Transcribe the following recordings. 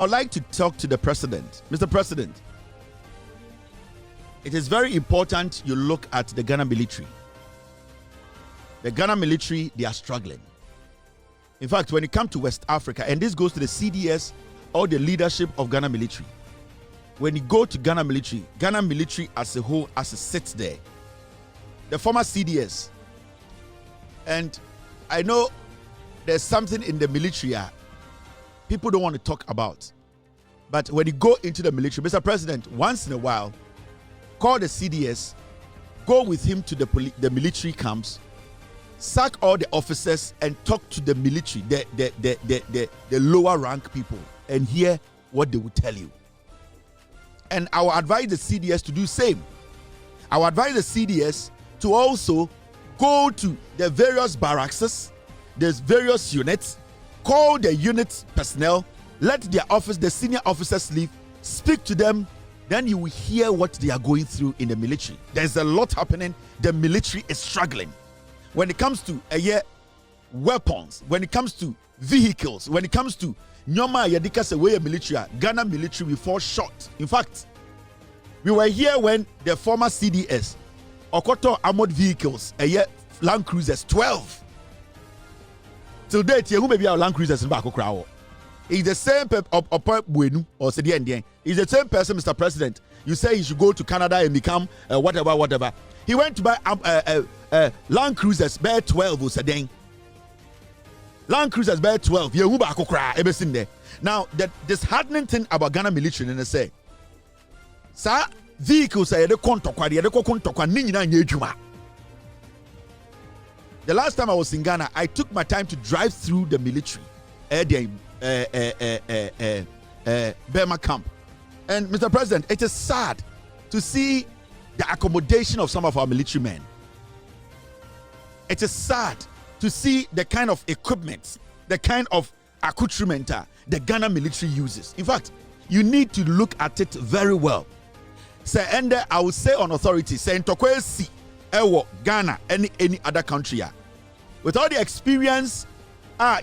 I'd like to talk to the president. Mr. President, it is very important you look at the Ghana military. The Ghana military, they are struggling. In fact, when it comes to West Africa, and this goes to the CDS or the leadership of Ghana military, when you go to Ghana military as a whole, as it sits there, the former CDS, and I know there's something in the military people don't want to talk about. But when you go into the military, Mr. President, once in a while, call the CDS, go with him to the military camps, sack all the officers and talk to the military, the lower rank people, and hear what they will tell you. And I will advise the CDS to do the same. I will advise the CDS to also go to the various barracks, there's various units, call the unit personnel, let their office, the senior officers leave, speak to them, then you will hear what they are going through in the military. There's a lot happening. The military is struggling. When it comes to weapons, when it comes to vehicles, when it comes to Nyoma Yadika Sewe military, Ghana military, we fall short. In fact, we were here when the former CDS, Okoto armored vehicles, Land Cruisers 12. Till date, who may be our Land Cruisers in Bako. He's the same or he's the same person, Mr. President. You say he should go to Canada and become whatever. He went to buy Land Cruisers bear 12 or Sadeng. Land Cruisers bear 12. Everything there. Now, the disheartening thing about Ghana military, and they say, sir, vehicles are the last time I was in Ghana, I took my time to drive through the military, Burma camp. And Mr. President, it is sad to see the accommodation of some of our military men. It is sad to see the kind of equipment, the kind of accoutrement the Ghana military uses. In fact, you need to look at it very well. Say, and I will say on authority, say in Tokwesi, Ghana, any other country, with all the experience,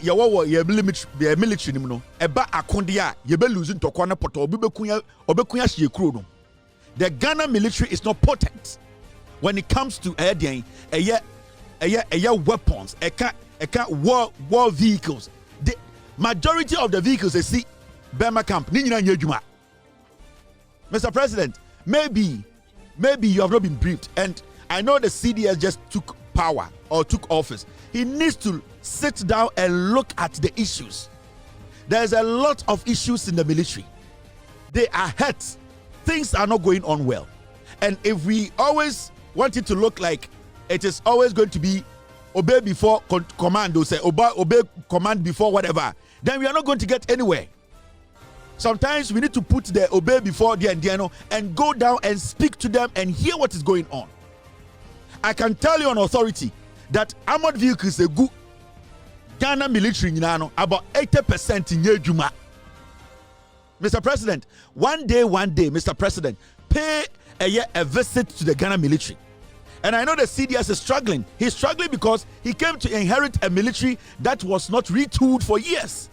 your military, eba akondia, you be losing to kwana poto, obekunya shiyekuro. The Ghana military is not potent when it comes to weapons, war vehicles. The majority of the vehicles they see Burma camp. Mr. President, maybe you have not been briefed, and I know the CDS just took power or took office. He needs to sit down and look at the issues. There's a lot of issues in the military. They are hurt. Things are not going on well. And if we always want it to look like it is always going to be obey before command, or say obey command before whatever, then we are not going to get anywhere. Sometimes we need to put the obey before the Indiano and go down and speak to them and hear what is going on. I can tell you on authority that armored vehicles are good. Ghana military, about 80% in Yejuma. Mr. President, one day, Mr. President, pay a visit to the Ghana military. And I know the CDS is struggling. He's struggling because he came to inherit a military that was not retooled for years.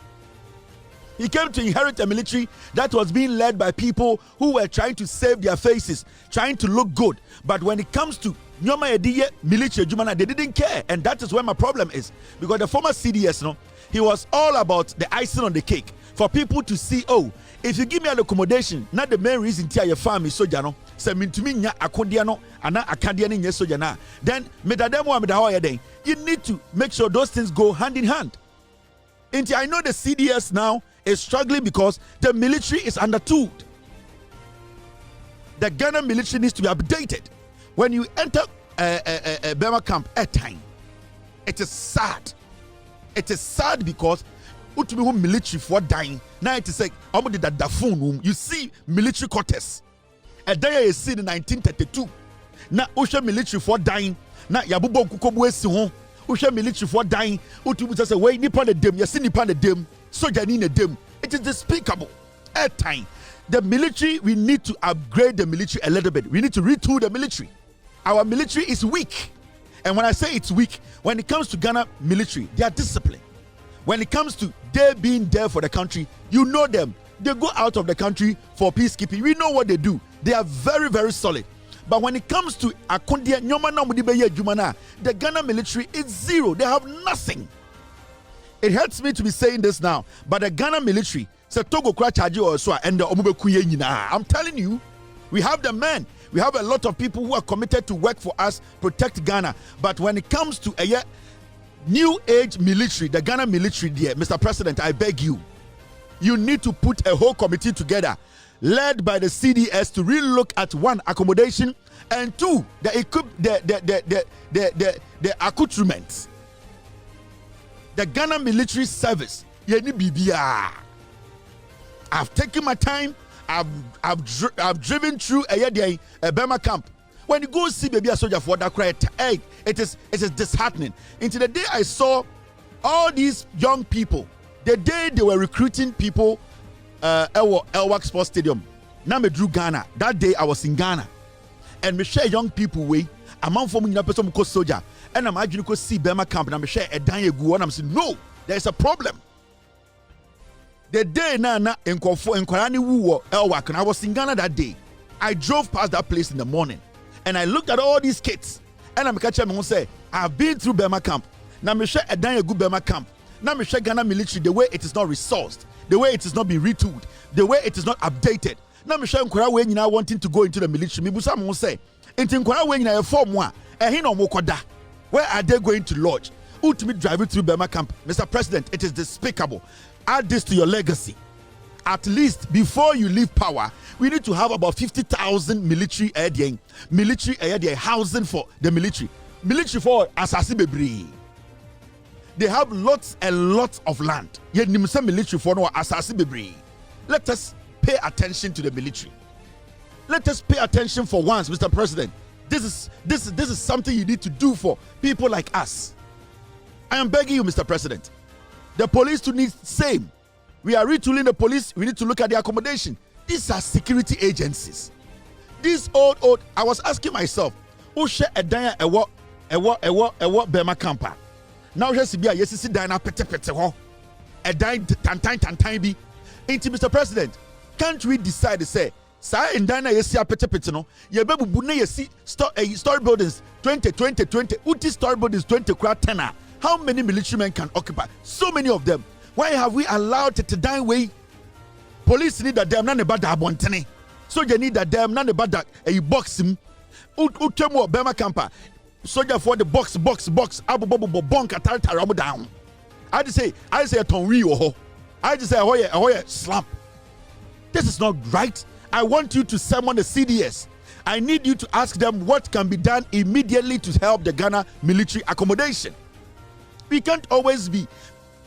He came to inherit a military that was being led by people who were trying to save their faces, trying to look good. But when it comes to Nyoma Ediye military, they didn't care. And that is where my problem is. Because the former CDS, he was all about the icing on the cake. For people to see, oh, if you give me an accommodation, not the main reason to your family soja no, say mean to me nya akondia no, ana akadia ni soja na, then you need to make sure those things go hand in hand. And I know the CDS now is struggling because the military is undertooled. The Ghana military needs to be updated. When you enter a Burma camp at time, it is sad. It is sad because military for dying. Now it is like that phone room. You see military quarters. A day is seen in 1932. Now Usha military for dying. Now Yabubo Kukobuesi home. Usha military for dying. Utu just say wait nipa the dem. You see nipa the dem. Soja ni dem. It is despicable. At time, the military, we need to upgrade the military a little bit. We need to retool the military. Our military is weak. And when I say it's weak, when it comes to Ghana military, they are disciplined. When it comes to they being there for the country, you know them. They go out of the country for peacekeeping. We know what they do. They are very, very solid. But when it comes to Akondia, the Ghana military is zero. They have nothing. It hurts me to be saying this now, but the Ghana military, I'm telling you, we have the men. We have a lot of people who are committed to work for us, protect Ghana. But when it comes to a new age military, the Ghana military, dear Mr. President, I beg you, you need to put a whole committee together, led by the CDS, to really look at one, accommodation, and two, the accoutrements. The Ghana military service. I've taken my time. I've driven through a Burma camp. When you go see baby a soldier for that cry, hey, it is disheartening. Until the day I saw all these young people, the day they were recruiting people, Elwak Sports Stadium, now me drew Ghana. That day I was in Ghana, and me share young people way. A man from me person ko soldier, and I'm actually go see Burma camp, and me share a danye gu, and I'm saying no, there is a problem. The day na in Kwarani Wu Elwak, and I was in Ghana that day. I drove past that place in the morning, and I looked at all these kids, and I'm catching them and say, I've been through Burma camp. Now me share a danye gu Burma camp. Now me share Ghana military, the way it is not resourced, the way it is not being retooled, the way it is not updated. Now me share Nkora when you now wanting to go into the military. Me busa mo say, into Nkora when you now form one, and he no mo koda. Where are they going to lodge? Ultimately driving through Burma camp, Mr. President, it is despicable. Add this to your legacy. At least before you leave power, we need to have about 50,000 military housing for the military. Military for Asasi Bebri. They have lots and lots of land. Yet military for no Asasi Bebri. Let us pay attention to the military. Let us pay attention for once, Mr. President. This is something you need to do for people like us. I am begging you, Mr. President. The police too need same. We are retooling the police. We need to look at the accommodation. These are security agencies. These old. I was asking myself, who share a daya ewo Burma camper? Now just be a yesisi dana pete ho. A dine tantan bi. Into Mr. President, can't we decide to say, sa in dana yesi a pete no? Ye bebu bune yesi story buildings 20. Uti story buildings 20 kra tenor. How many military men can occupy? So many of them. Why have we allowed to die way? Police need a damn none about that bontene. So you need a damn none about that a box him. Utemo Burma camper. Soldier for the box. Abu bonk atar down. I just say a tonri oho. I just say ahoye slump. This is not right. I want you to summon the CDS. I need you to ask them what can be done immediately to help the Ghana military accommodation. We can't always be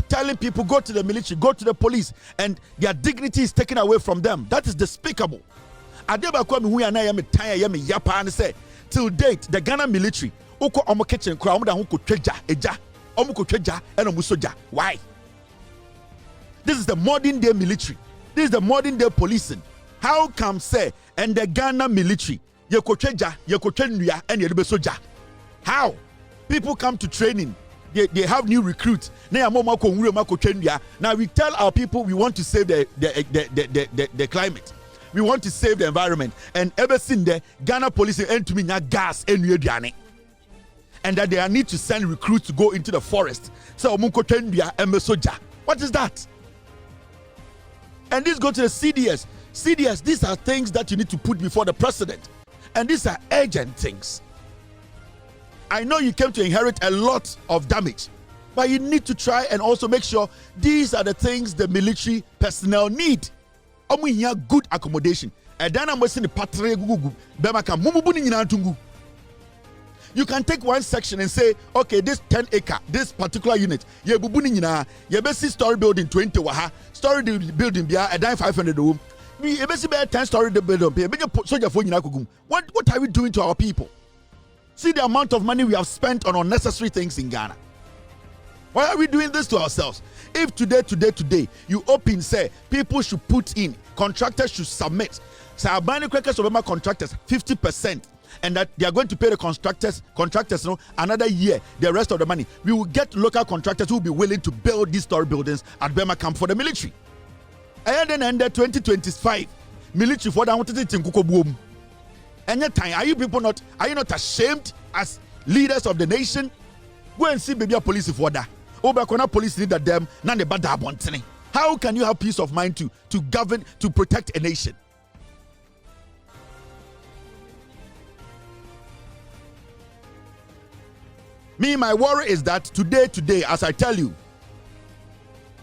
telling people go to the military, go to the police, and their dignity is taken away from them. That is despicable. Till date, the Ghana military, why? This is the modern day military. This is the modern day policing. How come say and the Ghana military and how? People come to training. They have new recruits. Now we tell our people we want to save the climate. We want to save the environment. And ever since the Ghana police end to me gas and that they need to send recruits to go into the forest. So what is that? And this goes to the CDS. CDS, these are things that you need to put before the president. And these are urgent things. I know you came to inherit a lot of damage, but you need to try and also make sure these are the things the military personnel need. Good accommodation. You can take one section and say, okay, this 10 acre, this particular unit, you basic story building 20 waha, story building bia a dime 500 room. You basic 10 story building. What are we doing to our people? See the amount of money we have spent on unnecessary things in Ghana. Why are we doing this to ourselves? If today, you open, say, people should put in, contractors should submit. So our buying crackers of contractors 50%, and that they are going to pay the contractors another year, the rest of the money. We will get local contractors who will be willing to build these story buildings at Burma camp for the military. And then end 2025 military for that wanted to kuko boom. And yet time, are you not ashamed as leaders of the nation? Go and see baby police for that. Obakona police leader them none the bad abontene. How can you have peace of mind to govern, to protect a nation? Me, my worry is that today, as I tell you,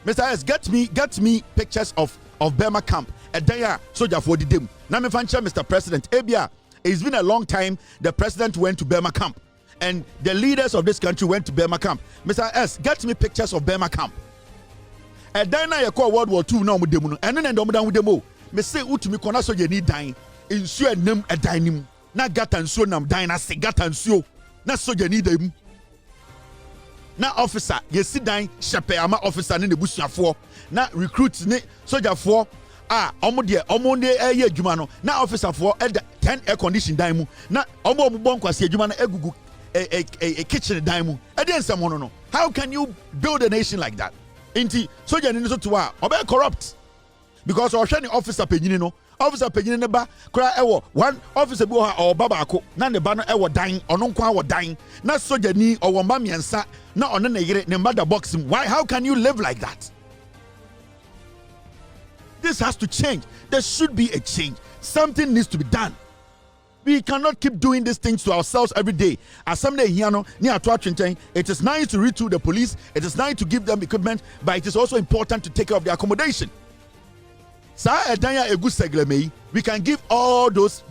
Mr. S, get me pictures of Burma camp. And then soldier for the dim. Now me fancy Mr. President. Ebia, it's been a long time. The president went to Burma camp, and the leaders of this country went to Burma camp. Mr. S, get me pictures of Burma camp. And then I call World War II now with them. And then I'm done with them. Me say utumi kona so you need dying. Insu and nem a dining. Na gata and so nam dying. I say gata and so. Na so you need them. Na officer, you sit down, shepe ama officer in the bush for. Na recruits ne soldier for. Omonde air jumano. Na officer for 10 air condition daimu. Na omo bonko as jumano egugu a kitchen daimu. Again someone no. How can you build a nation like that? Inti soldier in so to obe corrupt. Because our training officer penyini no. Officer penyini ne ba kra ewo one officer bi ha or babako na ne ba no ewo dan ono nkwa wo dan na soldier ni owo mba miensa na ono ne yire ne mother box him. Why? How can you live like that? This has to change. There should be a change. Something needs to be done. We cannot keep doing these things to ourselves every day. As someday it is nice to retool the police, it is nice to give them equipment, but it is also important to take care of their accommodation. We can give all those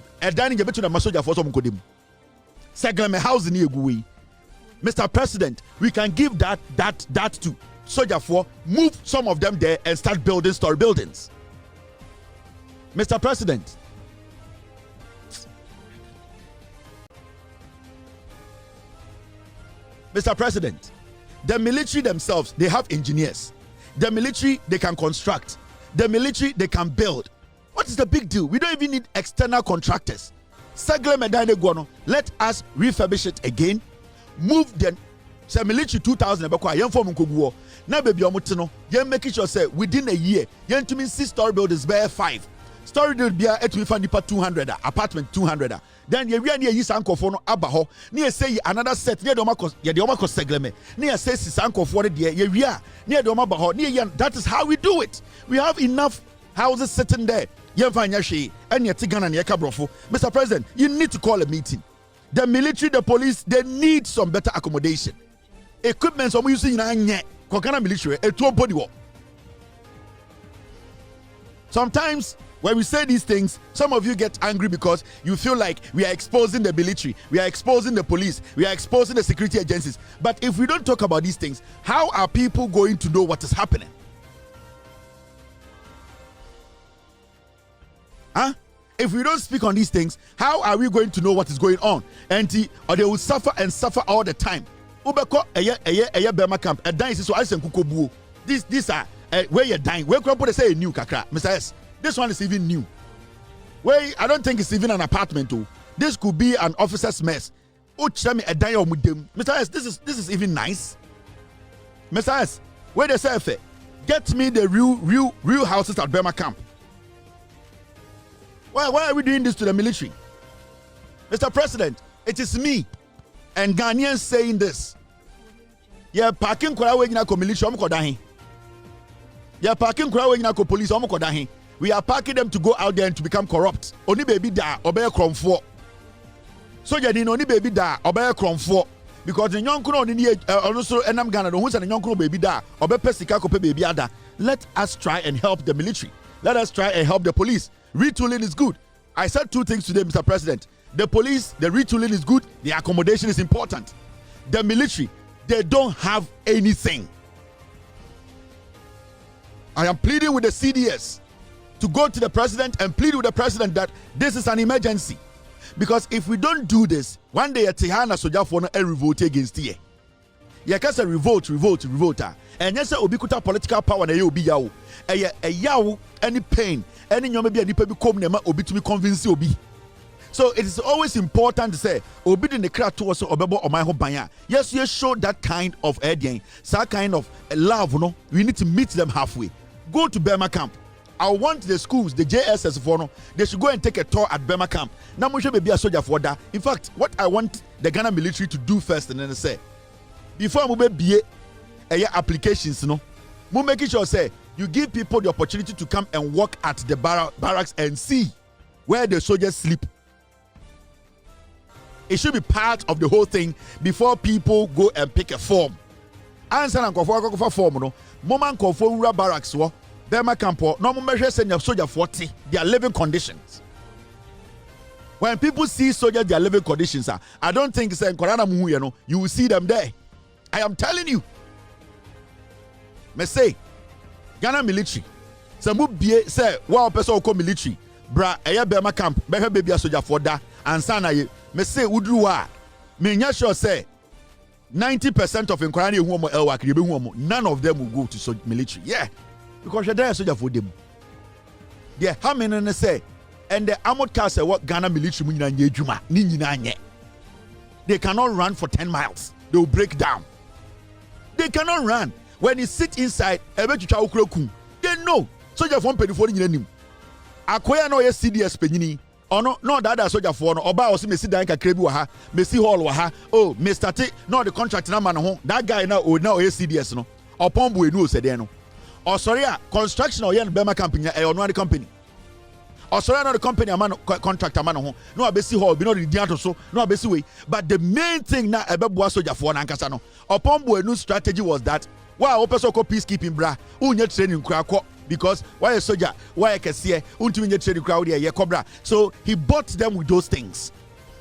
Mr. President, we can give that to soldier for, move some of them there and start building story buildings. Mr. President, the military themselves, they have engineers. The military, they can construct. The military, they can build. What is the big deal? We don't even need external contractors. Let us refurbish it again. Move the military 2000 now baby you're making sure say within a year you're to mean 6-story buildings bear 5 story build be at we find 200 apartment 200 then you near you sanko for no abaho near say another set near the omako segleme near say sanko for the year near the omabaho near that is how we do it. We have enough houses sitting there. Mr. President, you need to call a meeting. The military, the police, they need some better accommodation. Equipment some using military body. Sometimes when we say these things, some of you get angry because you feel like we are exposing the military, we are exposing the police, we are exposing the security agencies. But if we don't talk about these things, how are people going to know what is happening? If we don't speak on these things, how are we going to know what is going on? Or they will suffer and suffer all the time. Burma camp. These are where you're dying. Where can I say new kakra? Mr. S, this one is even new. I don't think it's even an apartment too. This could be an officer's mess. Mr. S, this is even nice. Mr. S, where they say get me the real houses at Burma camp. Why are we doing this to the military? Mr. President, it is me and Ghanaians saying this. You're parking military. You're parking police. We are parking them to go out there and to become corrupt. Only baby da obey crom for. So you didn't only baby da obey crom for. Because the young crow also and I'm Ghana, who's a young crow baby da obey pesika baby ada. Let us try and help the military. Let us try and help the police. Retooling is good. I said two things today, Mr. President. The police, the retooling is good. The accommodation is important. The military, they don't have anything. I am pleading with the CDS to go to the president and plead with the president that this is an emergency. Because if we don't do this, one day a Tihana Soja for a revolt against here. Yakasa revolt. And yes, Obikuta political power na be yaw. A yaw, any pain, any maybe a nipa become nema obi to be convinced obi. So it is always important to say obi the crowd to us obebo or my home. Yes, you show that kind of that kind of love, no. We need to meet them halfway. Go to Burma camp. I want the schools, the JSS for no, they should go and take a tour at Bema camp. Now we should be a soldier for that. In fact, what I want the Ghana military to do first, and then say, before we be applications, no, we making sure say you give people the opportunity to come and work at the barracks and see where the soldiers sleep. It should be part of the whole thing before people go and pick a form. Answer and go form, no. Moment for barracks, Bema campo, no measure send soldier 40, their living conditions. When people see soldiers, their living conditions, I don't think say you will see them there. I am telling you. Me say, Ghana military. Some be say, wow, person ko military. Bra, Bema camp, behe baby a soldier for that, and sana ye. Me say, udruwa. Me nya sure say, 90% of Nkwari who mo elwa kribe who none of them will go to military. Yeah. Because you're there soldier for them. Yeah, how many say, and the armored cars say what Ghana military they cannot run for 10 miles. They will break down. They cannot run. When you sit inside, they know. Soldier from Pedifori in Akoya no CDS penini. Or no that soldier for no oba osi mesi dan kakrebi wa ha, mesi hall wa ha. Oh, Mr. T, no the contract na man ho. That guy now CDS no. Upon bu enu osede no. Or sorry, construction or yen Bema company or no company. Or sorry, not the company a man contractor man ho. No abesi hall, be no the diato so, no abesi way. But the main thing na ebebua soldier for nankasa no. Upon bu enu strategy was that wow, opeso ko peacekeeping bra. Unye training kra ko because why a soldier, why a kesiye, unti training crowd ye cobra. So he bought them with those things.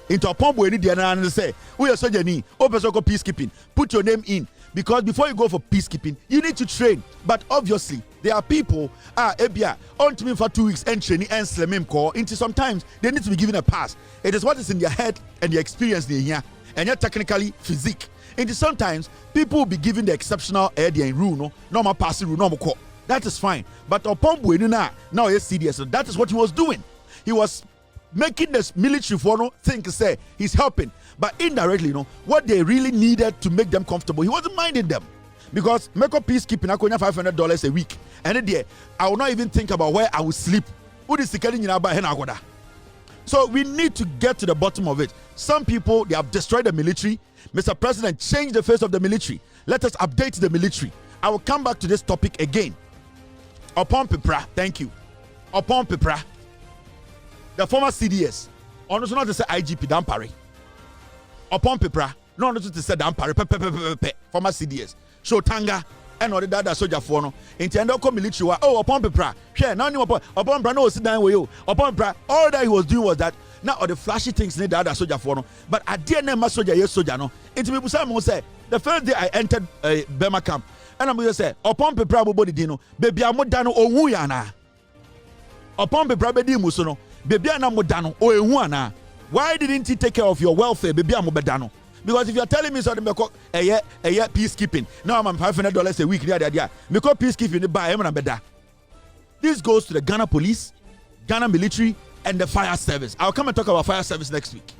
Into upon bu enu dia na say, we a soldier ni, opeso ko peacekeeping. Put your name in. Because before you go for peacekeeping, you need to train. But obviously, there are people, ebia, on to me for 2 weeks and training and slim call. Into sometimes they need to be given a pass. It is what is in their head and the experience they here, and yet technically physique. Into sometimes people will be given the exceptional idea in rule, no normal passing rule, normal call. That is fine. But upon now yes, CDS. So that is what he was doing. He was making this military for no think say he's helping. But indirectly, what they really needed to make them comfortable, he wasn't minding them. Because make up peacekeeping, I could $500 a week. And then I will not even think about where I will sleep. So we need to get to the bottom of it. Some people, they have destroyed the military. Mr. President, change the face of the military. Let us update the military. I will come back to this topic again. Upon Pipra, thank you. Upon Pipra, the former CDS, honestly not to say IGP Dampari. Upon Pipra, no to say Dampari, former CDS. So Tanga, and all the other soldier for no. Intendo come military. Oh, upon Pipra, share now upon Brano sit down with you. Upon Pipra, all that he was doing was that now all the flashy things need the other soldier for no. But I didn't name my soldier, yes, soldier no. Into people say the first day I entered Bema camp, and I'm going to say, upon Pipra, body dino, baby, I'm dano or wuyana. Upon Pipra, baby, musono. Baby anamodano o ehuana. Why didn't he take care of your welfare, baby amobedano? Because if you are telling me something about a year peacekeeping, now I'm $500 a week, because peacekeeping buy him and this goes to the Ghana police, Ghana military, and the fire service. I'll come and talk about fire service next week.